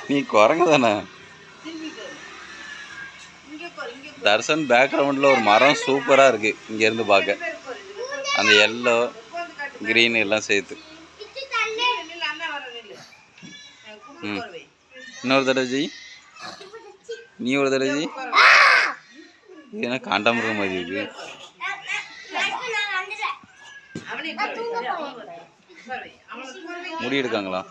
நீ குரங்கு தானே. தர்சன் பேக்ரவுண்டில் ஒரு மரம் சூப்பராக இருக்குது இங்கேருந்து பார்க்க. அந்த எல்லோ க்ரீன் எல்லாம் சேர்த்து. இன்னொரு தடவை ஜெய், நீ ஒரு தடவை ஜெய். ஏன்னா காண்டாமிருகம் மாதிரி இருக்கு. முடி எடுக்காங்களா?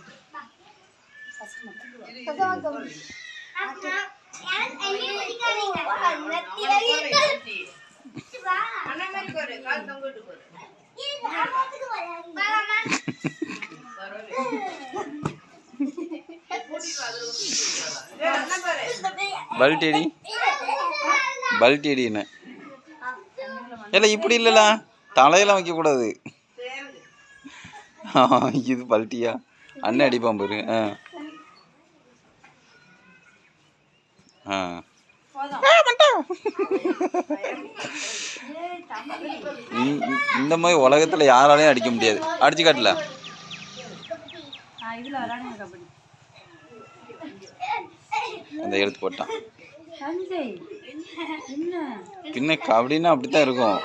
பல்டேடி பல்டேடி என்ன இல்லை இப்படி இல்லைல்ல, தலையெல்லாம் வைக்கக்கூடாது. இது பல்ட்டியா? அண்ணன் அடிப்பான் பாரு. இந்த மாதிரி உலகத்தில் யாராலையும் அடிக்க முடியாது. அடிச்சு காட்டல. அந்த எடுத்து போட்டான். பின்ன கபடின்னா அப்படித்தான் இருக்கும்.